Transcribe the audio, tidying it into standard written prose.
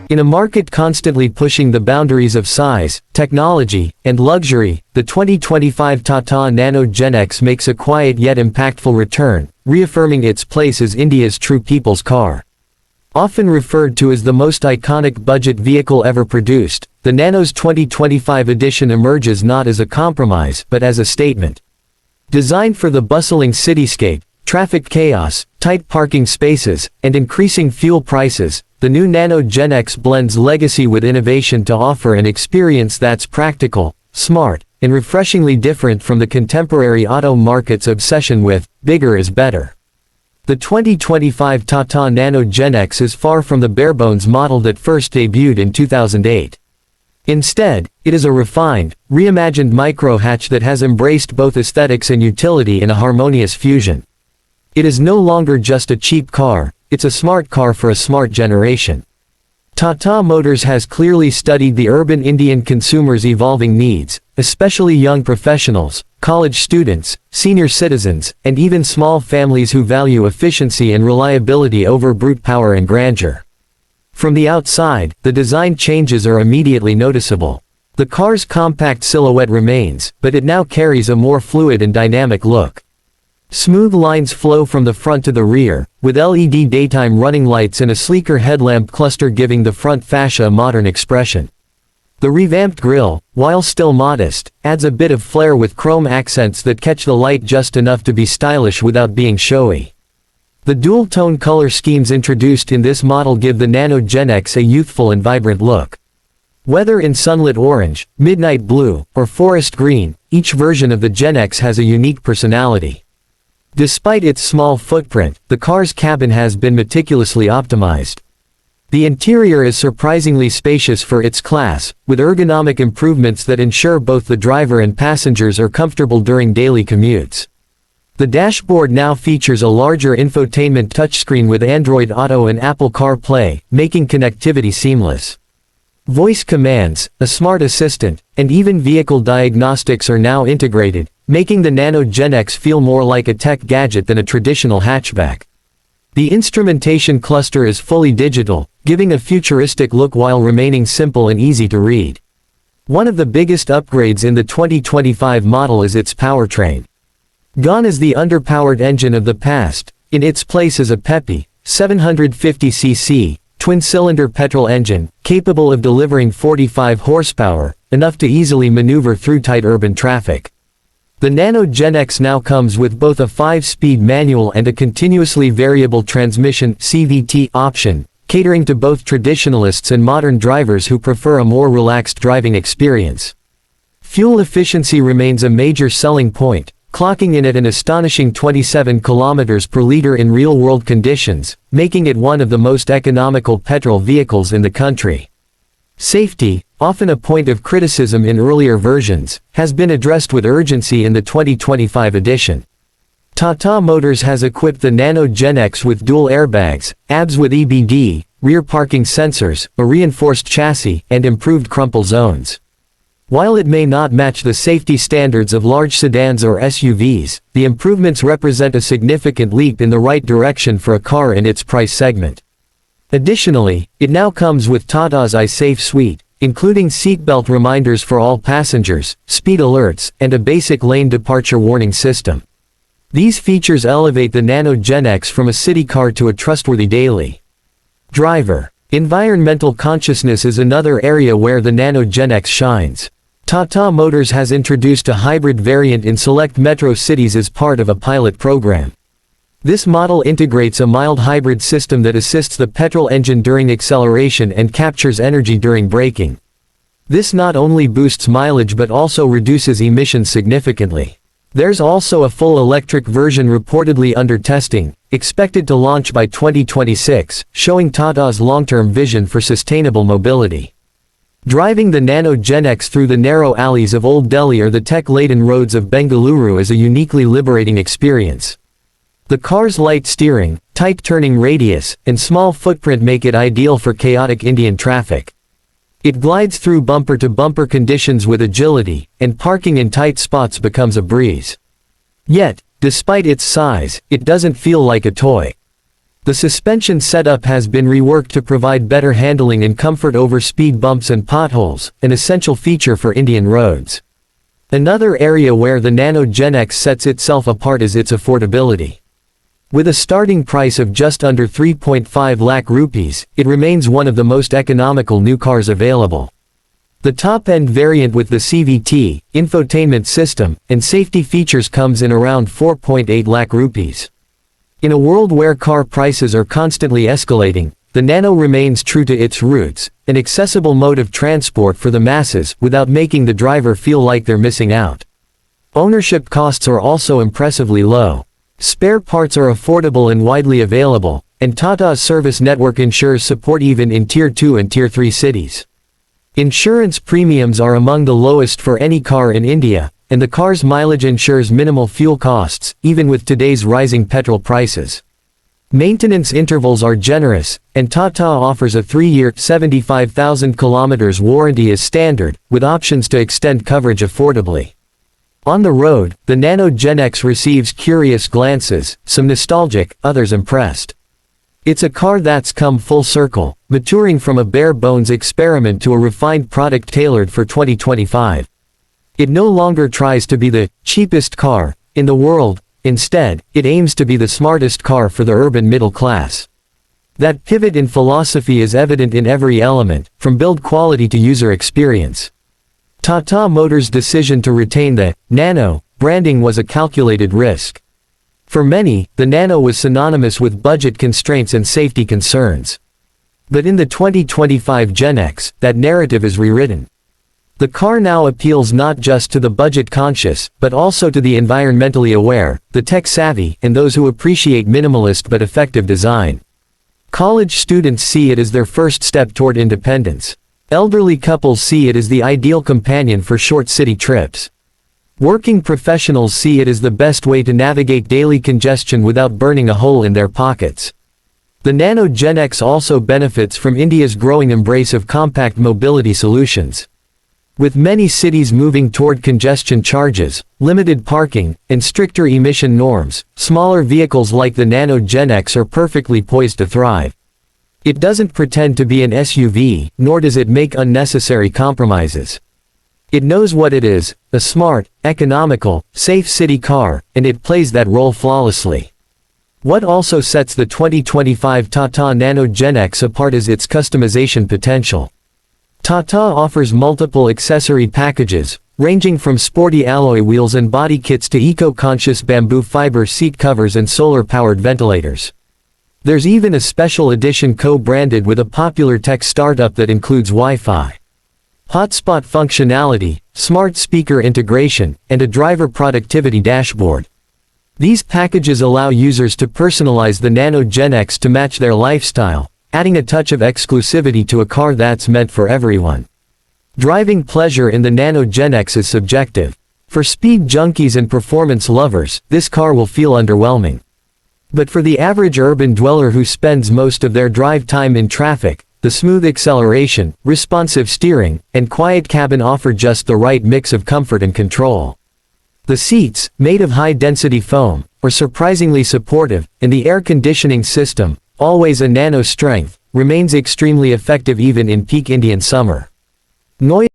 In a market constantly pushing the boundaries of size, technology, and luxury, the 2025 Tata Nano GenX makes a quiet yet impactful return, reaffirming its place as India's true people's car. Often referred to as the most iconic budget vehicle ever produced, the Nano's 2025 edition emerges not as a compromise but as a statement. Designed for the bustling cityscape, traffic chaos, tight parking spaces, and increasing fuel prices, the new Nano GenX blends legacy with innovation to offer an experience that's practical, smart, and refreshingly different from the contemporary auto market's obsession with bigger is better. The 2025 Tata Nano GenX is far from the barebones model that first debuted in 2008. Instead, it is a refined, reimagined micro-hatch that has embraced both aesthetics and utility in a harmonious fusion. It is no longer just a cheap car, it's a smart car for a smart generation. Tata Motors has clearly studied the urban Indian consumer's evolving needs, especially young professionals, college students, senior citizens, and even small families who value efficiency and reliability over brute power and grandeur. From the outside, the design changes are immediately noticeable. The car's compact silhouette remains, but it now carries a more fluid and dynamic look. Smooth lines flow from the front to the rear, with LED daytime running lights and a sleeker headlamp cluster giving the front fascia a modern expression. The revamped grille, while still modest, adds a bit of flair with chrome accents that catch the light just enough to be stylish without being showy. The dual-tone color schemes introduced in this model give the Nano GenX a youthful and vibrant look. Whether in sunlit orange, midnight blue, or forest green, each version of the GenX has a unique personality. Despite its small footprint, the car's cabin has been meticulously optimized. The interior is surprisingly spacious for its class, with ergonomic improvements that ensure both the driver and passengers are comfortable during daily commutes. The dashboard now features a larger infotainment touchscreen with Android Auto and Apple CarPlay, making connectivity seamless. Voice commands, a smart assistant, and even vehicle diagnostics are now integrated, making the Nano GenX feel more like a tech gadget than a traditional hatchback. The instrumentation cluster is fully digital, giving a futuristic look while remaining simple and easy to read. One of the biggest upgrades in the 2025 model is its powertrain. Gone is the underpowered engine of the past, in its place is a peppy, 750cc, twin-cylinder petrol engine, capable of delivering 45 horsepower, enough to easily maneuver through tight urban traffic. The Nano GenX now comes with both a 5-speed manual and a continuously variable transmission (CVT) option, catering to both traditionalists and modern drivers who prefer a more relaxed driving experience. Fuel efficiency remains a major selling point, clocking in at an astonishing 27 km per liter in real-world conditions, making it one of the most economical petrol vehicles in the country. Safety, often a point of criticism in earlier versions, has been addressed with urgency in the 2025 edition. Tata Motors has equipped the Nano GenX with dual airbags, ABS with EBD, rear parking sensors, a reinforced chassis, and improved crumple zones. While it may not match the safety standards of large sedans or SUVs, the improvements represent a significant leap in the right direction for a car in its price segment. Additionally, it now comes with Tata's iSafe suite, including seatbelt reminders for all passengers, speed alerts, and a basic lane departure warning system. These features elevate the Nano GenX from a city car to a trustworthy daily driver. Environmental consciousness is another area where the Nano GenX shines. Tata Motors has introduced a hybrid variant in select metro cities as part of a pilot program. This model integrates a mild hybrid system that assists the petrol engine during acceleration and captures energy during braking. This not only boosts mileage but also reduces emissions significantly. There's also a full electric version reportedly under testing, expected to launch by 2026, showing Tata's long-term vision for sustainable mobility. Driving the Nano GenX through the narrow alleys of Old Delhi or the tech-laden roads of Bengaluru is a uniquely liberating experience. The car's light steering, tight turning radius, and small footprint make it ideal for chaotic Indian traffic. It glides through bumper-to-bumper conditions with agility, and parking in tight spots becomes a breeze. Yet, despite its size, it doesn't feel like a toy. The suspension setup has been reworked to provide better handling and comfort over speed bumps and potholes, an essential feature for Indian roads. Another area where the Nano GenX sets itself apart is its affordability. With a starting price of just under 3.5 lakh rupees, it remains one of the most economical new cars available. The top-end variant with the CVT, infotainment system, and safety features comes in around 4.8 lakh rupees. In a world where car prices are constantly escalating, the Nano remains true to its roots, an accessible mode of transport for the masses without making the driver feel like they're missing out. Ownership costs are also impressively low. Spare parts are affordable and widely available, and Tata's service network ensures support even in Tier 2 and Tier 3 cities. Insurance premiums are among the lowest for any car in India, and the car's mileage ensures minimal fuel costs, even with today's rising petrol prices. Maintenance intervals are generous, and Tata offers a 3-year, 75,000 kilometers warranty as standard, with options to extend coverage affordably. On the road, the Nano GenX receives curious glances, some nostalgic, others impressed. It's a car that's come full circle, maturing from a bare-bones experiment to a refined product tailored for 2025. It no longer tries to be the cheapest car in the world. Instead, it aims to be the smartest car for the urban middle class. That pivot in philosophy is evident in every element, from build quality to user experience. Tata Motors' decision to retain the Nano branding was a calculated risk. For many, the Nano was synonymous with budget constraints and safety concerns. But in the 2025 GenX, that narrative is rewritten. The car now appeals not just to the budget-conscious, but also to the environmentally aware, the tech-savvy, and those who appreciate minimalist but effective design. College students see it as their first step toward independence. Elderly couples see it as the ideal companion for short city trips. Working professionals see it as the best way to navigate daily congestion without burning a hole in their pockets. The Nano GenX also benefits from India's growing embrace of compact mobility solutions. With many cities moving toward congestion charges, limited parking, and stricter emission norms, smaller vehicles like the Nano GenX are perfectly poised to thrive. It doesn't pretend to be an SUV, nor does it make unnecessary compromises. It knows what it is, a smart, economical, safe city car, and it plays that role flawlessly. What also sets the 2025 Tata Nano GenX apart is its customization potential. Tata offers multiple accessory packages, ranging from sporty alloy wheels and body kits to eco-conscious bamboo fiber seat covers and solar-powered ventilators. There's even a special edition co-branded with a popular tech startup that includes Wi-Fi hotspot functionality, smart speaker integration, and a driver productivity dashboard. These packages allow users to personalize the Nano GenX to match their lifestyle, adding a touch of exclusivity to a car that's meant for everyone. Driving pleasure in the Nano GenX is subjective. For speed junkies and performance lovers, this car will feel underwhelming. But for the average urban dweller who spends most of their drive time in traffic, the smooth acceleration, responsive steering, and quiet cabin offer just the right mix of comfort and control. The seats, made of high-density foam, are surprisingly supportive, and the air conditioning system, always a nano strength, remains extremely effective even in peak Indian summer. Noise